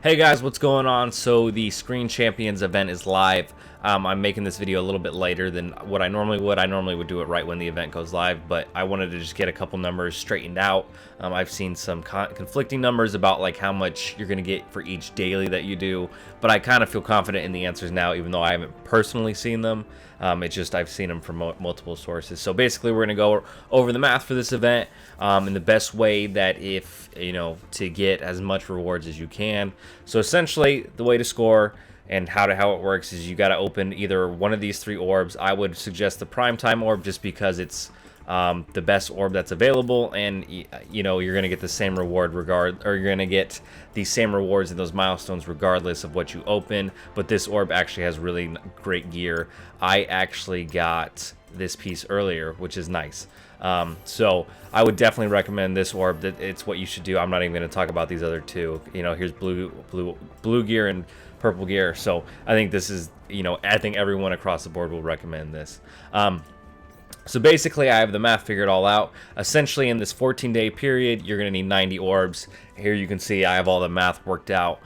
Hey guys, what's going on? So the Screen Champions event is live. I'm making this video a little bit later than what I normally would. I normally would do it right when the event goes live, but I wanted to just get a couple numbers straightened out. I've seen some conflicting numbers about like how much you're gonna get for each daily that you do, but I kind of feel confident in the answers now, even though I haven't personally seen them. It's just I've seen them from multiple sources. So basically, we're gonna go over the math for this event in the best way that if to get as much rewards as you can. So essentially, the way to score and how it works is you got to open either one of these three orbs. I would suggest the Primetime orb just because it's the best orb that's available, and you're gonna get the same reward you're gonna get the same rewards in those milestones regardless of what you open. But this orb actually has really great gear. I actually got this piece earlier, which is nice. So I would definitely recommend this orb. That it's what you should do. I'm not even going to talk about these other two. Here's blue gear and purple gear. So I think this is, I think everyone across the board will recommend this. So basically, I have the math figured all out. Essentially, in this 14-day period, you're going to need 90 orbs. Here you can see I have all the math worked out.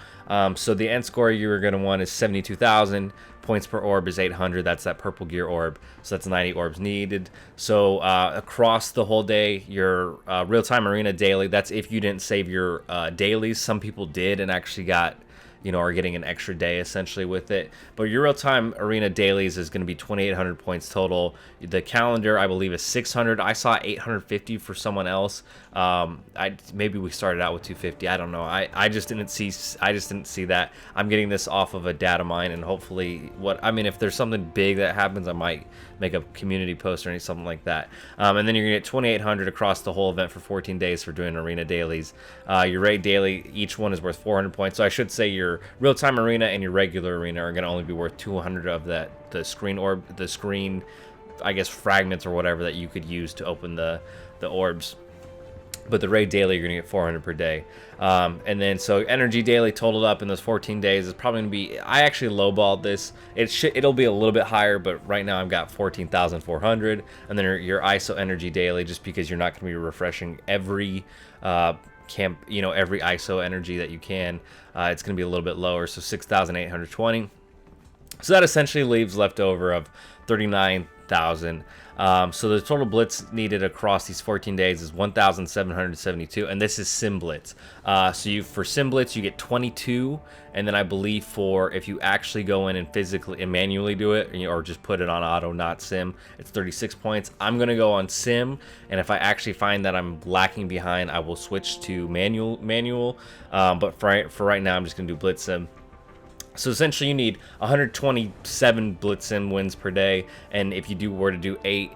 So the end score you're going to want is 72,000. Points per orb is 800. That's that purple gear orb. So that's 90 orbs needed. So across the whole day, your real-time arena daily, that's if you didn't save your dailies. Some people did and actually got, are getting an extra day essentially with it. But your real-time arena dailies is going to be 2,800 points total. The calendar, I believe, is 600. I saw 850 for someone else. Maybe we started out with 250. I don't know. I just didn't see that. I'm getting this off of a data mine, and hopefully, if there's something big that happens, I might make a community post or something like that. And then you're gonna get 2,800 across the whole event for 14 days for doing arena dailies. Your raid daily, each one is worth 400 points. So I should say your real-time arena and your regular arena are gonna only be worth 200 of that. The screen, I guess, fragments or whatever that you could use to open the orbs. But the raid daily, you're gonna get 400 per day. And then so energy daily totaled up in those 14 days is probably gonna be, I actually lowballed this. It'll be a little bit higher, but right now I've got 14,400. And then your ISO energy daily, just because you're not gonna be refreshing every every ISO energy that you can, it's gonna be a little bit lower, so 6,820. So that essentially leaves left over of 39,000. So the total blitz needed across these 14 days is 1,772, and this is sim blitz. So for sim blitz you get 22, and then I believe if you actually go in and physically and manually do it, or just put it on auto, not sim, it's 36 points. I'm gonna go on sim, and if I actually find that I'm lacking behind, I will switch to manual. But for right now, I'm just gonna do blitz sim. So essentially, you need 127 blitz sim wins per day, and if you were to do 8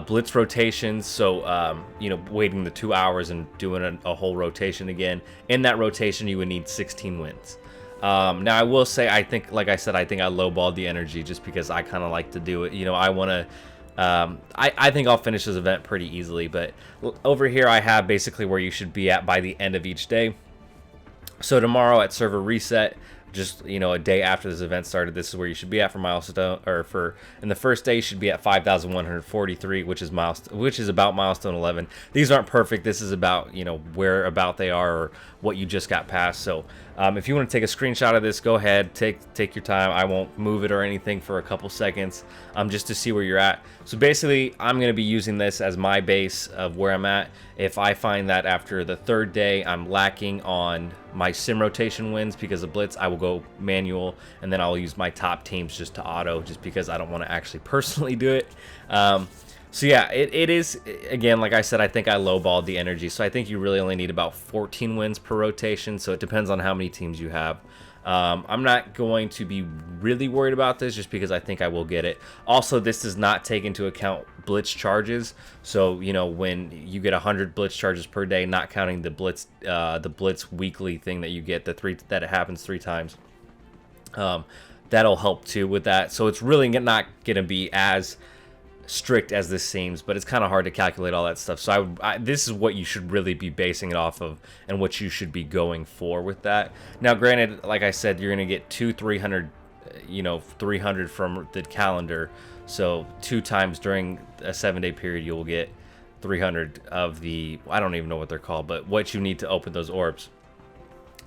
blitz rotations, so waiting the 2 hours and doing a whole rotation again, in that rotation you would need 16 wins. Now I will say, I think, like I said, I think I lowballed the energy just because I kind of like to do it. I want to. I think I'll finish this event pretty easily, but over here I have basically where you should be at by the end of each day. So tomorrow at server reset, just a day after this event started, this is where you should be at for milestone, in the first day you should be at 5,143, which is about milestone 11. These aren't perfect. This is about where about they are or what you just got past. So if you want to take a screenshot of this, go ahead, take your time. I won't move it or anything for a couple seconds, just to see where you're at. So basically, I'm going to be using this as my base of where I'm at. If I find that after the third day I'm lacking on my sim rotation wins because of blitz, I will go manual, and then I'll use my top teams just to auto, just because I don't want to actually personally do it. So yeah, it is, again, like I said, I think I lowballed the energy, so I think you really only need about 14 wins per rotation, so it depends on how many teams you have. I'm not going to be really worried about this just because I think I will get it. Also, this does not take into account blitz charges, so when you get 100 blitz charges per day, not counting the blitz weekly thing that you get, that it happens 3 times, that'll help too with that. So it's really not gonna be as strict as this seems, but it's kind of hard to calculate all that stuff. So this is what you should really be basing it off of, and what you should be going for with that. Now granted, like I said, you're gonna get 300 from the calendar, so 2 times during a 7-day period you will get 300 of the, I don't even know what they're called, but what you need to open those orbs.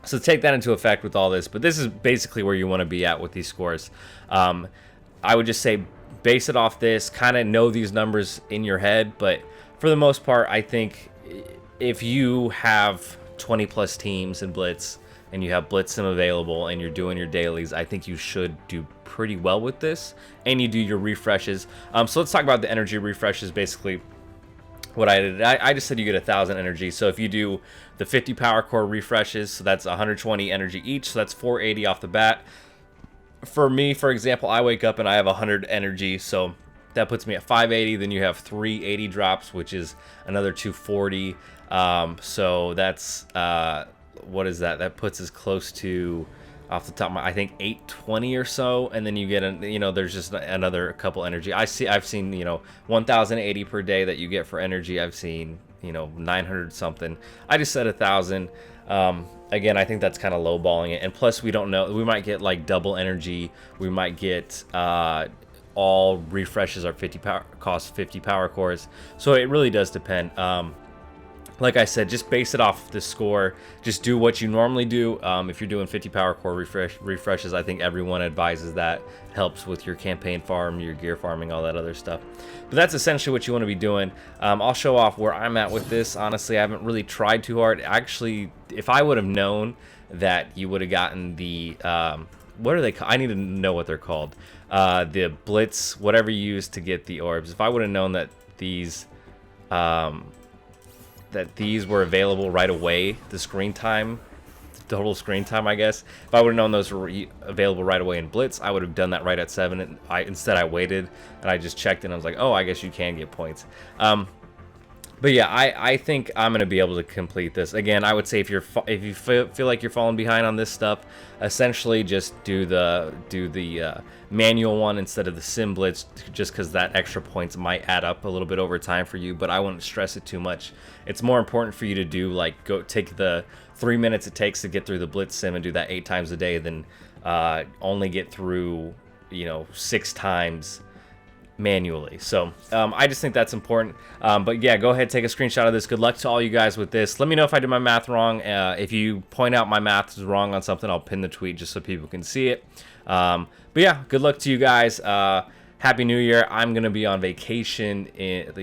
So take that into effect with all this, but this is basically where you want to be at with these scores. I would just say base it off this, kind of know these numbers in your head, but for the most part, I think if you have 20 plus teams in Blitz and you have Blitz Sim available and you're doing your dailies, I think you should do pretty well with this, and you do your refreshes. So let's talk about the energy refreshes. Basically what I did, I just said you get 1,000 energy. So if you do the 50 power core refreshes, so that's 120 energy each, so that's 480 off the bat. For me, for example, I wake up and I have 100 energy, so that puts me at 580. Then you have 380 drops, which is another 240. So that's what is that? That puts us close to, off the top of my, I think 820 or so, and then you get there's just another couple energy. I've seen 1080 per day that you get for energy. I've seen 900 something. I just said 1,000. Again, I think that's kind of lowballing it, and plus we don't know, we might get like double energy, we might get all refreshes are 50 power cores, so it really does depend. Like I said, just base it off the score. Just do what you normally do. If you're doing 50 power core refreshes, I think everyone advises that. Helps with your campaign farm, your gear farming, all that other stuff. But that's essentially what you want to be doing. I'll show off where I'm at with this. Honestly, I haven't really tried too hard. Actually, if I would have known that you would have gotten the what are they called? I need to know what they're called. The Blitz, whatever you use to get the orbs. If I would have known that these were available right away, the screen time, total screen time, I guess. If I would have known those were available right away in Blitz, I would have done that right at 7. And instead I waited and I just checked and I was like, oh, I guess you can get points. But yeah, I think I'm gonna be able to complete this. Again, I would say if you feel like you're falling behind on this stuff, essentially just do the manual one instead of the Sim Blitz, just because that extra points might add up a little bit over time for you. But I wouldn't stress it too much. It's more important for you to do, like, go take the 3 minutes it takes to get through the Blitz Sim and do that 8 times a day, than only get through 6 times manually. So I just think that's important. But yeah, go ahead, take a screenshot of this. Good luck to all you guys with this. Let me know if I did my math wrong. If you point out my math is wrong on something, I'll pin the tweet just so people can see it. But yeah, good luck to you guys. Happy New Year. I'm gonna be on vacation in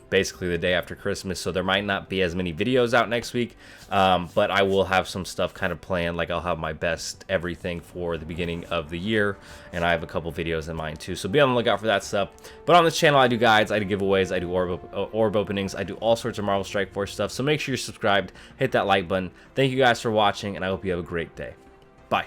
basically the day after Christmas, so there might not be as many videos out next week, but I will have some stuff kind of planned. Like, I'll have my best everything for the beginning of the year, and I have a couple videos in mind too, so be on the lookout for that stuff. But on this channel, I do guides, I do giveaways, I do orb openings, I do all sorts of Marvel Strike Force stuff, so make sure you're subscribed, hit that like button. Thank you guys for watching, and I hope you have a great day. Bye.